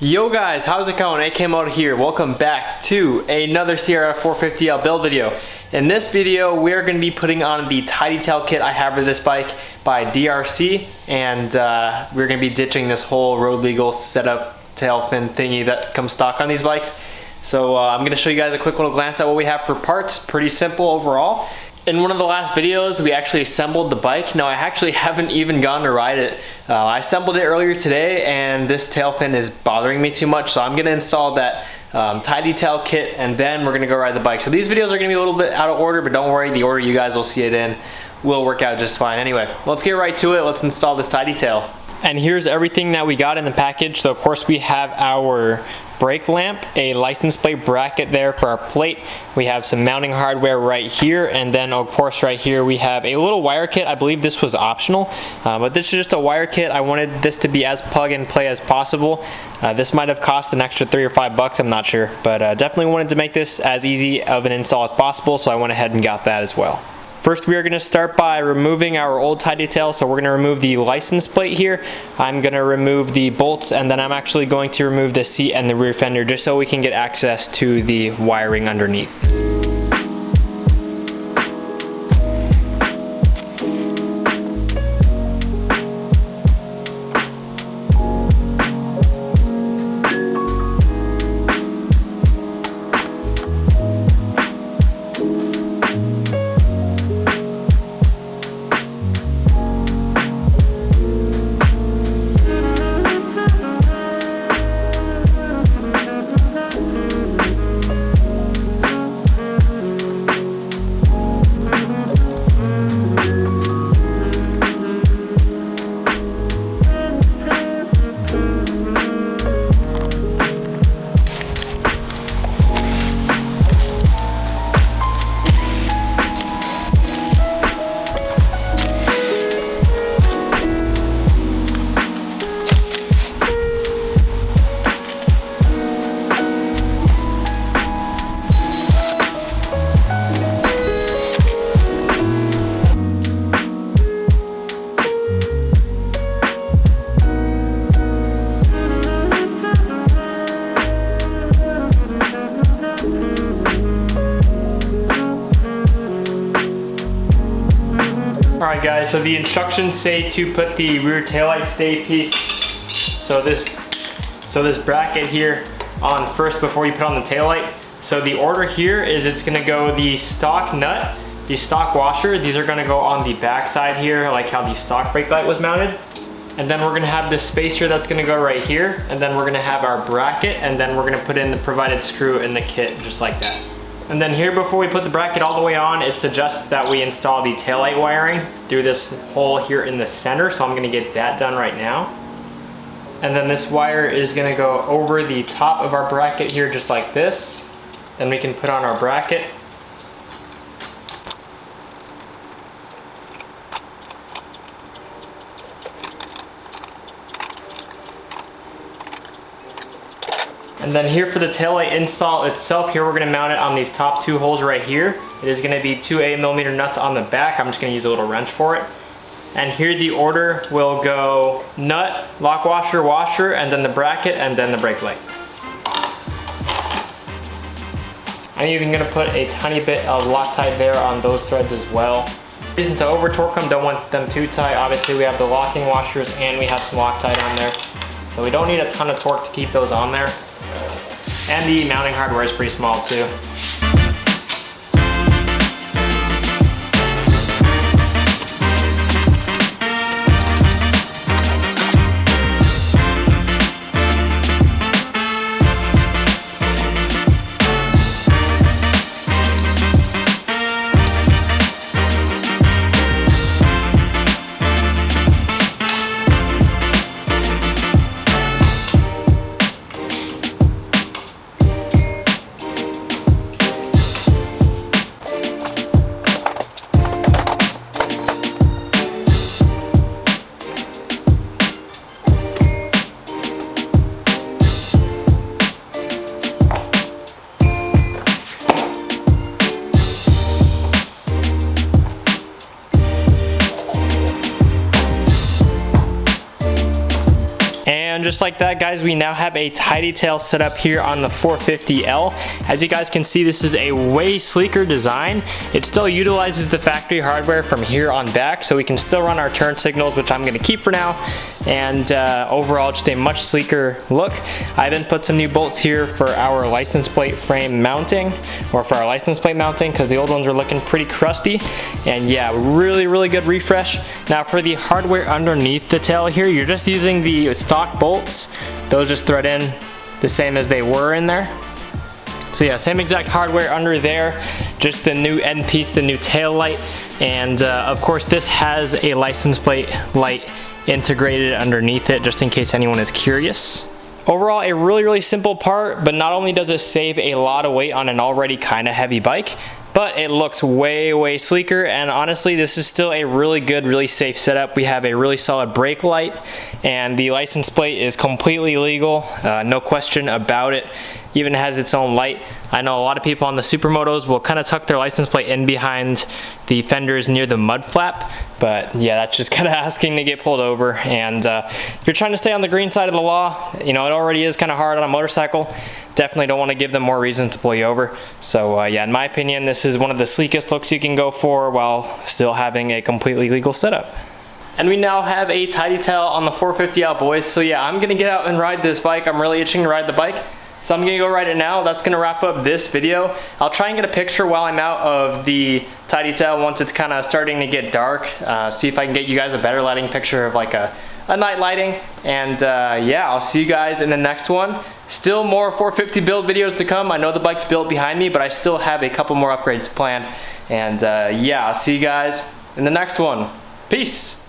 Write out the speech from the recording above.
Yo guys, how's it going? AKMoto here. Welcome back to another CRF450L build video. In this video, we're going to be putting on the tidy tail kit I have for this bike by DRC, and we're going to be ditching this whole road legal setup tail fin thingy that comes stock on these bikes. So I'm going to show you guys a quick little glance at what we have for parts. Pretty simple overall. In one of the last videos, we actually assembled the bike. Now, I actually haven't even gone to ride it. I assembled it earlier today, and this tail fin is bothering me too much, so I'm gonna install that tidy tail kit, and then we're gonna go ride the bike. So these videos are gonna be a little bit out of order, but don't worry, the order you guys will see it in will work out just fine. Anyway, let's get right to it. Let's install this tidy tail. And here's everything that we got in the package. So of course we have our brake lamp, a license plate bracket there for our plate. We have some mounting hardware right here, and then of course right here we have a little wire kit. I believe this was optional, but this is just a wire kit. I wanted this to be as plug and play as possible. This might have cost an extra $3 or $5, I'm not sure, but definitely wanted to make this as easy of an install as possible, so I went ahead and got that as well. First, we are going to start by removing our old tidy tail. So we're going to remove the license plate here. I'm going to remove the bolts, and then I'm actually going to remove the seat and the rear fender just so we can get access to the wiring underneath. Alright guys, so the instructions say to put the rear taillight stay piece, so this bracket here on first before you put on the taillight. So the order here is it's going to go the stock nut, the stock washer, these are going to go on the back side here, like how the stock brake light was mounted. And then we're going to have this spacer that's going to go right here, and then we're going to have our bracket, and then we're going to put in the provided screw in the kit just like that. And then here, before we put the bracket all the way on, it suggests that we install the taillight wiring through this hole here in the center. So I'm gonna get that done right now. And then this wire is gonna go over the top of our bracket here, just like this. Then we can put on our bracket. And then here for the taillight install itself, here we're going to mount it on these top two holes right here. It is going to be two 8mm nuts on the back. I'm just going to use a little wrench for it. And here the order will go nut, lock washer, washer, and then the bracket, and then the brake light. I'm even going to put a tiny bit of Loctite there on those threads as well. Reason to over torque them, don't want them too tight. Obviously we have the locking washers and we have some Loctite on there. So we don't need a ton of torque to keep those on there. And the mounting hardware is pretty small too. just like that, guys, we now have a tidy tail set up here on the 450L. As you guys can see, this is a way sleeker design. It still utilizes the factory hardware from here on back, so we can still run our turn signals, which I'm going to keep for now. And overall, just a much sleeker look. I then put some new bolts here for our license plate frame mounting, or for our license plate mounting, because the old ones were looking pretty crusty. And yeah, really good refresh. Now for the hardware underneath the tail here, you're just using the stock bolts. Those just thread in the same as they were in there. So yeah, same exact hardware under there, just the new end piece, the new tail light. And of course this has a license plate light integrated underneath it, just in case anyone is curious. Overall, a really simple part, but not only does it save a lot of weight on an already kind of heavy bike, but it looks way sleeker. And honestly, this is still a really good, really safe setup. We have a really solid brake light, and the license plate is completely legal, no question about it. Even has its own light. I know a lot of people on the Supermotos will kind of tuck their license plate in behind the fenders near the mud flap, but yeah, that's just kind of asking to get pulled over. And if you're trying to stay on the green side of the law, you know, it already is kind of hard on a motorcycle. Definitely don't want to give them more reason to pull you over. So yeah, in my opinion, this is one of the sleekest looks you can go for while still having a completely legal setup. And we now have a tidy tail on the 450L, boys. So yeah, I'm gonna get out and ride this bike. I'm really itching to ride the bike. So I'm gonna go ride it now. That's gonna wrap up this video. I'll try and get a picture while I'm out of the tidy tail once it's kind of starting to get dark. See if I can get you guys a better lighting picture of like a night lighting. And yeah, I'll see you guys in the next one. Still more 450 build videos to come. I know the bike's built behind me, but I still have a couple more upgrades planned. And yeah, I'll see you guys in the next one. Peace.